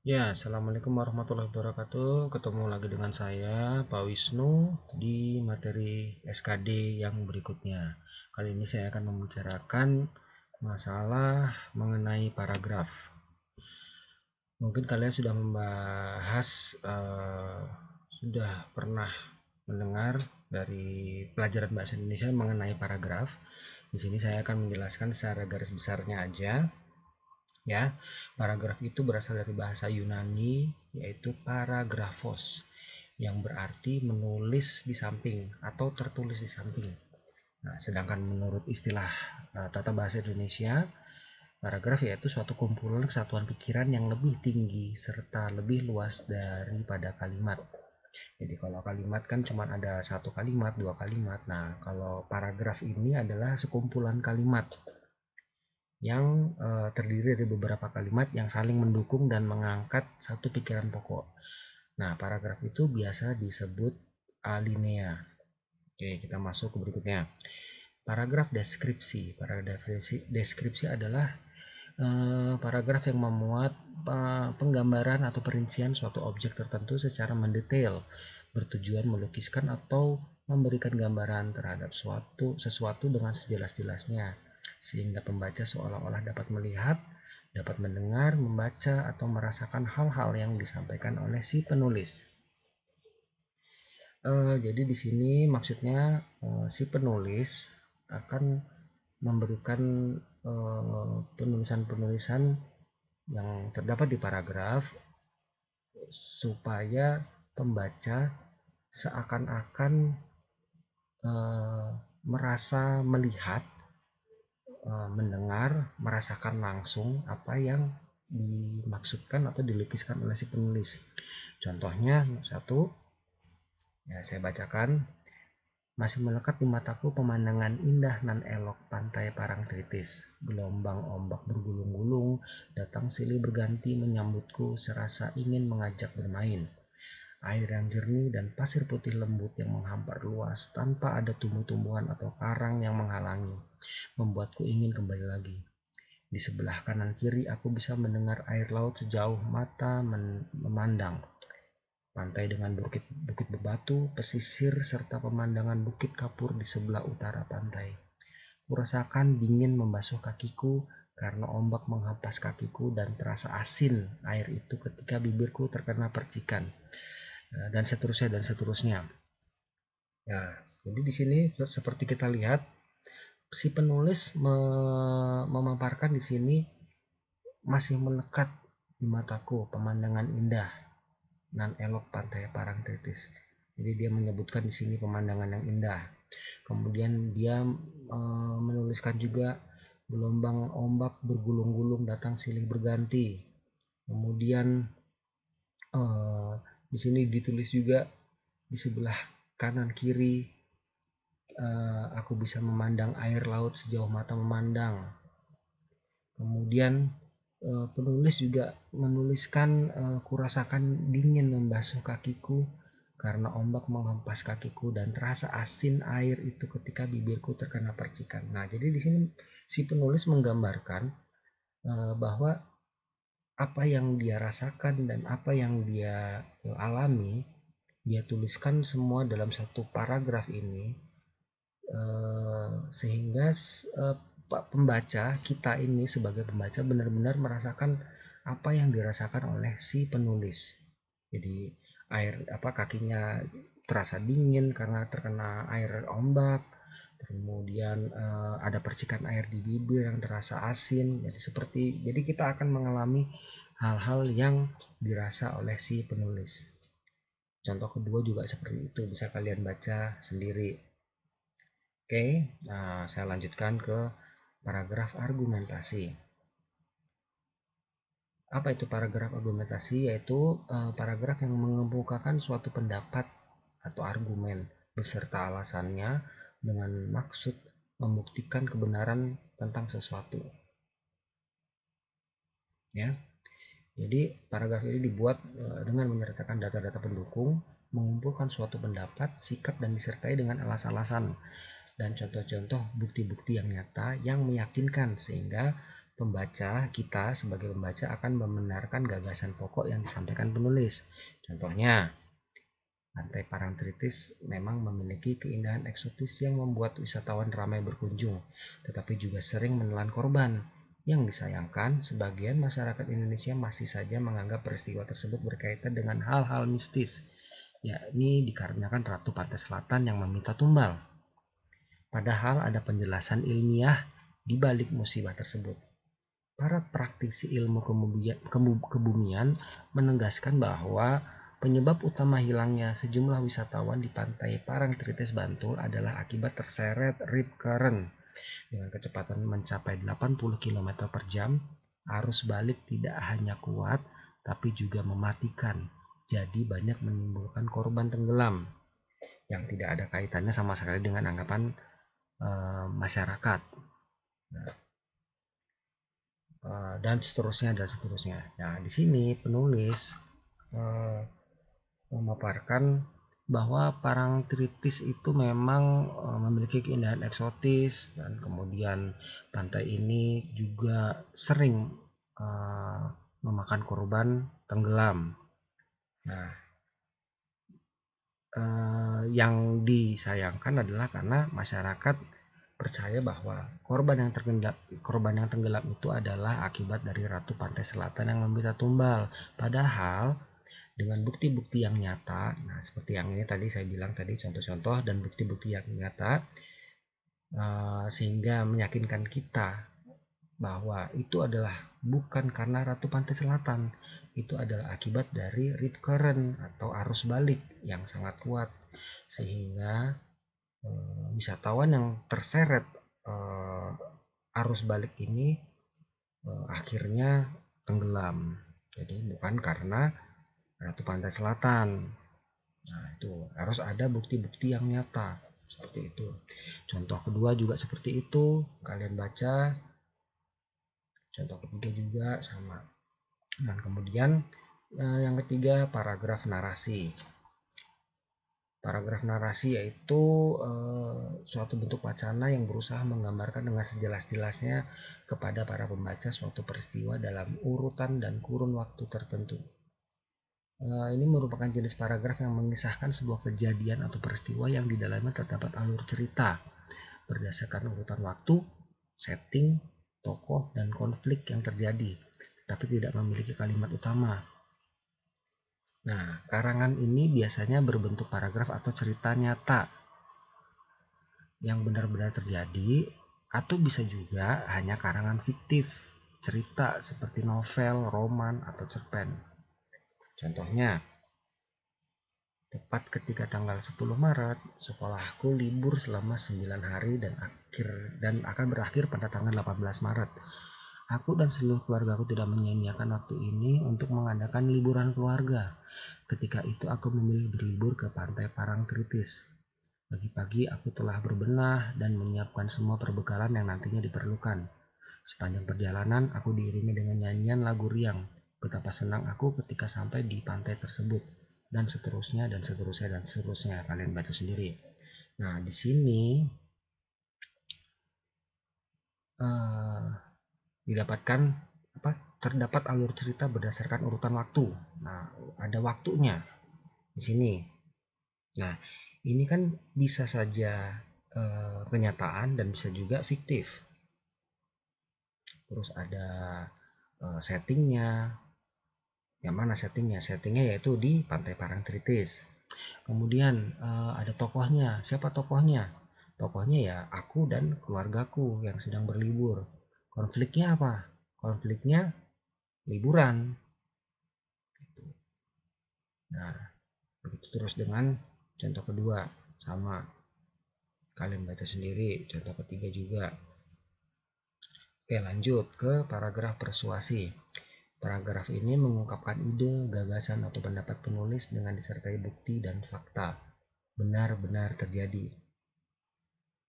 Ya, Assalamualaikum warahmatullahi wabarakatuh. Ketemu lagi dengan saya, Pak Wisnu, di materi SKD yang berikutnya. Kali ini saya akan membicarakan masalah mengenai paragraf. Mungkin kalian sudah membahas, sudah pernah mendengar dari pelajaran bahasa Indonesia mengenai paragraf. Di sini saya akan menjelaskan secara garis besarnya aja. Ya, paragraf itu berasal dari bahasa Yunani yaitu paragrafos yang berarti menulis di samping atau tertulis di samping. Nah, sedangkan menurut istilah tata bahasa Indonesia, paragraf yaitu suatu kumpulan kesatuan pikiran yang lebih tinggi serta lebih luas daripada kalimat. Jadi kalau kalimat kan cuma ada satu kalimat, dua kalimat. Nah, kalau paragraf ini adalah sekumpulan kalimat yang terdiri dari beberapa kalimat yang saling mendukung dan mengangkat satu pikiran pokok. Nah, paragraf itu biasa disebut alinea. Oke, kita masuk ke berikutnya. Paragraf deskripsi. Paragraf deskripsi adalah paragraf yang memuat penggambaran atau perincian suatu objek tertentu secara mendetail, bertujuan melukiskan atau memberikan gambaran terhadap sesuatu dengan sejelas-jelasnya, sehingga pembaca seolah-olah dapat melihat, dapat mendengar, membaca, atau merasakan hal-hal yang disampaikan oleh si penulis. Jadi di sini maksudnya si penulis akan memberikan penulisan-penulisan yang terdapat di paragraf supaya pembaca seakan-akan merasa melihat, mendengar, merasakan langsung apa yang dimaksudkan atau dilukiskan oleh si penulis. Contohnya satu, ya saya bacakan. Masih melekat di mataku pemandangan indah nan elok pantai Parangtritis. Gelombang ombak bergulung-gulung, datang silih berganti menyambutku serasa ingin mengajak bermain. Air yang jernih dan pasir putih lembut yang menghampar luas tanpa ada tumbuh-tumbuhan atau karang yang menghalangi, membuatku ingin kembali lagi. Di sebelah kanan kiri aku bisa mendengar air laut sejauh mata memandang. Pantai dengan bukit berbatu, pesisir, serta pemandangan bukit kapur di sebelah utara pantai. Kurasakan dingin membasuh kakiku karena ombak menghempas kakiku dan terasa asin air itu ketika bibirku terkena percikan. Dan seterusnya dan seterusnya. Nah, jadi di sini seperti kita lihat si penulis memaparkan di sini masih melekat di mataku pemandangan indah nan elok pantai Parangtritis. Jadi dia menyebutkan di sini pemandangan yang indah. Kemudian dia menuliskan juga gelombang ombak bergulung-gulung datang silih berganti. Kemudian di sini ditulis juga di sebelah kanan kiri aku bisa memandang air laut sejauh mata memandang. Kemudian penulis juga menuliskan kurasakan dingin membasuh kakiku karena ombak menghempas kakiku dan terasa asin air itu ketika bibirku terkena percikan. Nah, jadi di sini si penulis menggambarkan bahwa apa yang dia rasakan dan apa yang dia alami, dia tuliskan semua dalam satu paragraf ini, sehingga pembaca kita ini sebagai pembaca benar-benar merasakan apa yang dirasakan oleh si penulis. Jadi air kakinya terasa dingin karena terkena air ombak, kemudian ada percikan air di bibir yang terasa asin. Jadi kita akan mengalami hal-hal yang dirasa oleh si penulis. Contoh kedua juga seperti itu, bisa kalian baca sendiri. Oke, nah saya lanjutkan ke paragraf argumentasi. Apa itu paragraf argumentasi? Yaitu paragraf yang mengemukakan suatu pendapat atau argumen beserta alasannya dengan maksud membuktikan kebenaran tentang sesuatu. Ya, jadi paragraf ini dibuat dengan menyertakan data-data pendukung, mengumpulkan suatu pendapat, sikap, dan disertai dengan alasan-alasan dan contoh-contoh bukti-bukti yang nyata yang meyakinkan sehingga kita sebagai pembaca akan membenarkan gagasan pokok yang disampaikan penulis. Contohnya, Pantai Parangtritis memang memiliki keindahan eksotis yang membuat wisatawan ramai berkunjung, tetapi juga sering menelan korban. Yang disayangkan, sebagian masyarakat Indonesia masih saja menganggap peristiwa tersebut berkaitan dengan hal-hal mistis, yakni dikarenakan Ratu Pantai Selatan yang meminta tumbal. Padahal ada penjelasan ilmiah di balik musibah tersebut. Para praktisi ilmu kebumian menegaskan bahwa penyebab utama hilangnya sejumlah wisatawan di pantai Parangtritis Bantul adalah akibat terseret rip current. Dengan kecepatan mencapai 80 km per jam, arus balik tidak hanya kuat, tapi juga mematikan. Jadi banyak menimbulkan korban tenggelam yang tidak ada kaitannya sama sekali dengan anggapan masyarakat. Dan seterusnya dan seterusnya. Nah, di sini penulis memaparkan bahwa Parangtritis itu memang memiliki keindahan eksotis, dan kemudian pantai ini juga sering memakan korban tenggelam. Nah, yang disayangkan adalah karena masyarakat percaya bahwa korban yang tenggelam itu adalah akibat dari Ratu Pantai Selatan yang meminta tumbal. Padahal dengan bukti-bukti yang nyata, nah seperti yang ini tadi saya bilang tadi, contoh-contoh dan bukti-bukti yang nyata, sehingga meyakinkan kita bahwa itu adalah bukan karena Ratu Pantai Selatan, itu adalah akibat dari rip current atau arus balik yang sangat kuat, sehingga wisatawan yang terseret arus balik ini akhirnya tenggelam. Jadi bukan karena Ratu Pantai Selatan. Nah, itu harus ada bukti-bukti yang nyata seperti itu. Contoh kedua juga seperti itu, kalian baca. Contoh ketiga juga sama. Dan kemudian yang ketiga, paragraf narasi. Paragraf narasi yaitu suatu bentuk wacana yang berusaha menggambarkan dengan sejelas-jelasnya kepada para pembaca suatu peristiwa dalam urutan dan kurun waktu tertentu. Ini merupakan jenis paragraf yang mengisahkan sebuah kejadian atau peristiwa yang di dalamnya terdapat alur cerita berdasarkan urutan waktu, setting, tokoh, dan konflik yang terjadi, tetapi tidak memiliki kalimat utama. Nah, karangan ini biasanya berbentuk paragraf atau cerita nyata yang benar-benar terjadi, atau bisa juga hanya karangan fiktif, cerita seperti novel, roman, atau cerpen. Contohnya, tepat ketika tanggal 10 Maret, sekolahku libur selama 9 hari dan akan berakhir pada tanggal 18 Maret. Aku dan seluruh keluargaku tidak menyia-nyiakan waktu ini untuk mengadakan liburan keluarga. Ketika itu aku memilih berlibur ke Pantai Parangtritis. Pagi-pagi aku telah berbenah dan menyiapkan semua perbekalan yang nantinya diperlukan. Sepanjang perjalanan aku diiringi dengan nyanyian lagu riang. Betapa senang aku ketika sampai di pantai tersebut. Dan seterusnya dan seterusnya dan seterusnya. Kalian baca sendiri. Nah, di sini didapatkan terdapat alur cerita berdasarkan urutan waktu. Nah, ada waktunya di sini. Nah, ini kan bisa saja kenyataan dan bisa juga fiktif. Terus ada settingnya. Yang mana settingnya? Settingnya yaitu di Pantai Parangtritis. Kemudian ada tokohnya. Siapa tokohnya? Tokohnya ya aku dan keluargaku yang sedang berlibur. Konfliknya apa? Konfliknya liburan. Nah, begitu terus dengan contoh kedua, sama. Kalian baca sendiri. Contoh ketiga juga. Oke, lanjut ke paragraf persuasi. Paragraf ini mengungkapkan ide, gagasan, atau pendapat penulis dengan disertai bukti dan fakta benar-benar terjadi.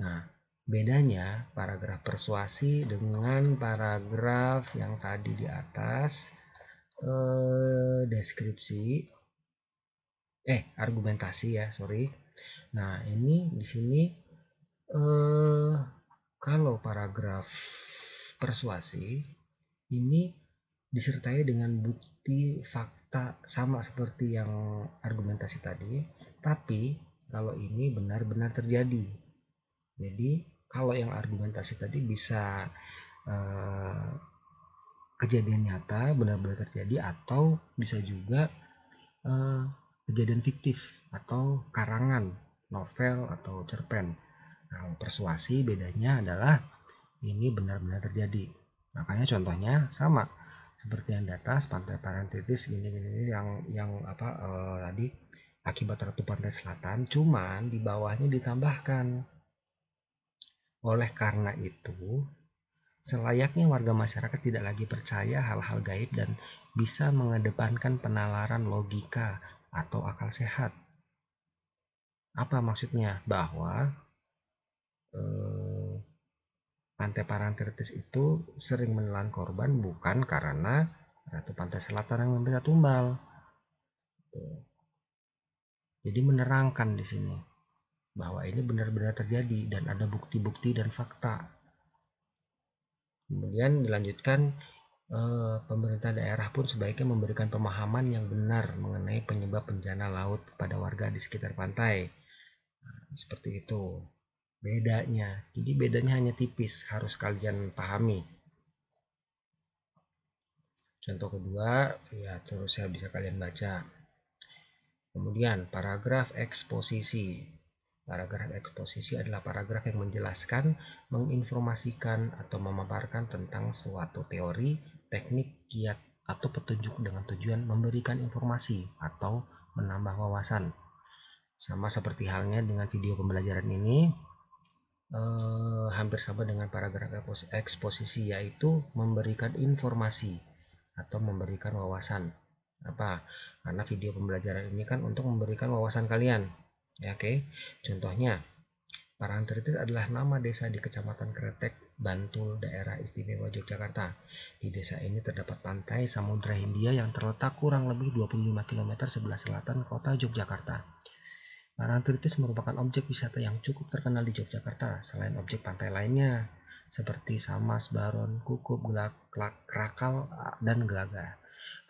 Nah, bedanya paragraf persuasi dengan paragraf yang tadi di atas, argumentasi ya, sorry. Nah, ini di sini kalau paragraf persuasi ini disertai dengan bukti fakta sama seperti yang argumentasi tadi, tapi kalau ini benar-benar terjadi. Jadi kalau yang argumentasi tadi bisa eh, kejadian nyata benar-benar terjadi, atau bisa juga eh, kejadian fiktif atau karangan novel atau cerpen. Nah, persuasi bedanya adalah ini benar-benar terjadi. Makanya contohnya sama seperti yang di atas, pantai Parangtritis gini-gini yang apa tadi akibat Ratu Pantai Selatan, cuman di bawahnya ditambahkan. Oleh karena itu, selayaknya warga masyarakat tidak lagi percaya hal-hal gaib dan bisa mengedepankan penalaran logika atau akal sehat. Apa maksudnya? Bahwa eh, Pantai Parangtritis itu sering menelan korban bukan karena Ratu Pantai Selatan yang meminta tumbal. Jadi menerangkan di sini bahwa ini benar-benar terjadi dan ada bukti-bukti dan fakta. Kemudian dilanjutkan, pemerintah daerah pun sebaiknya memberikan pemahaman yang benar mengenai penyebab bencana laut kepada warga di sekitar pantai. Seperti itu bedanya. Jadi bedanya hanya tipis, harus kalian pahami. Contoh kedua, ya terus ya bisa kalian baca. Kemudian paragraf eksposisi. Paragraf eksposisi adalah paragraf yang menjelaskan, menginformasikan, atau memaparkan tentang suatu teori, teknik, kiat, atau petunjuk dengan tujuan memberikan informasi atau menambah wawasan. Sama seperti halnya dengan video pembelajaran ini, hampir sama dengan paragraf eksposisi, yaitu memberikan informasi atau memberikan wawasan. Apa? Karena video pembelajaran ini kan untuk memberikan wawasan kalian. Ya, oke. Contohnya, Parangtritis adalah nama desa di Kecamatan Kretek, Bantul, Daerah Istimewa Yogyakarta. Di desa ini terdapat pantai Samudra Hindia yang terletak kurang lebih 25 km sebelah selatan kota Yogyakarta. Parangtritis merupakan objek wisata yang cukup terkenal di Yogyakarta, selain objek pantai lainnya seperti Samas, Baron, Kukup, Krakal, dan Gelaga.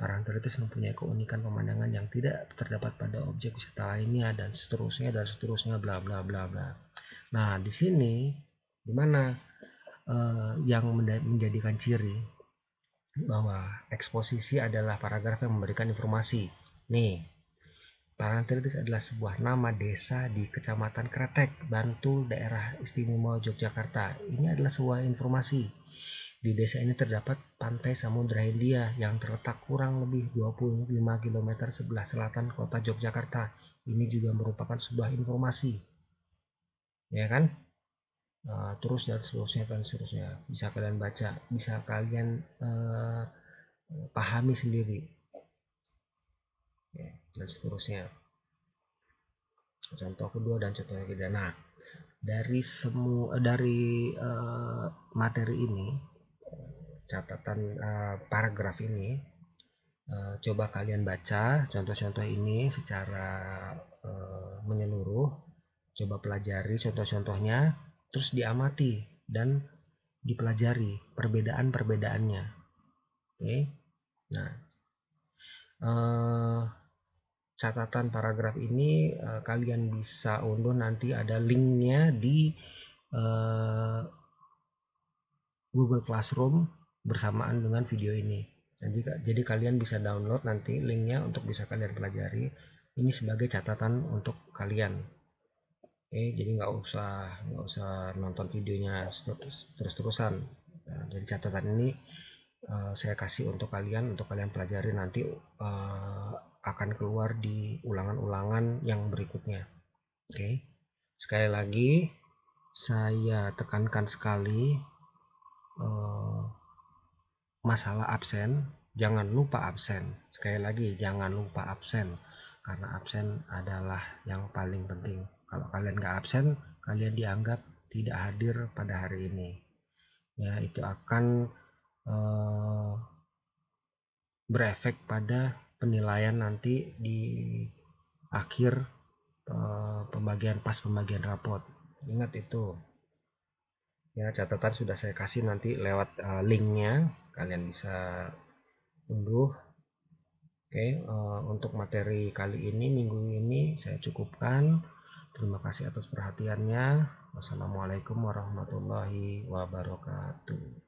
Parangtritis mempunyai keunikan pemandangan yang tidak terdapat pada objek wisata lainnya, dan seterusnya bla bla bla bla. Nah, di sini dimana yang menjadikan ciri bahwa eksposisi adalah paragraf yang memberikan informasi. Nih, Parangtritis adalah sebuah nama desa di Kecamatan Kretek, Bantul, Daerah Istimewa Yogyakarta. Ini adalah sebuah informasi. Di desa ini terdapat pantai Samudra Hindia yang terletak kurang lebih 25 km sebelah selatan kota Yogyakarta. Ini juga merupakan sebuah informasi. Ya kan? Terus dan seterusnya. Bisa kalian baca, bisa kalian pahami sendiri. Ya, dan seterusnya. Contoh kedua dan contoh ketiga. Nah, dari materi ini, catatan paragraf ini, coba kalian baca contoh-contoh ini secara menyeluruh, coba pelajari contoh-contohnya, terus diamati dan dipelajari perbedaan-perbedaannya. Oke. Nah, catatan paragraf ini kalian bisa unduh, nanti ada linknya di Google Classroom bersamaan dengan video ini. Jadi kalian bisa download nanti linknya untuk bisa kalian pelajari. Ini sebagai catatan untuk kalian. Oke, jadi nggak usah nonton videonya terus-terusan. Nah, jadi catatan ini saya kasih untuk kalian pelajari, nanti akan keluar di ulangan-ulangan yang berikutnya. Oke, sekali lagi saya tekankan sekali masalah absen. Jangan lupa absen. Sekali lagi, jangan lupa absen, karena absen adalah yang paling penting. Kalau kalian nggak absen, kalian dianggap tidak hadir pada hari ini. Ya, itu akan berefek pada penilaian nanti di akhir pembagian rapot. Ingat itu. Ya, catatan sudah saya kasih nanti lewat linknya, kalian bisa unduh. Oke, untuk materi kali ini, minggu ini saya cukupkan. Terima kasih atas perhatiannya. Wassalamualaikum warahmatullahi wabarakatuh.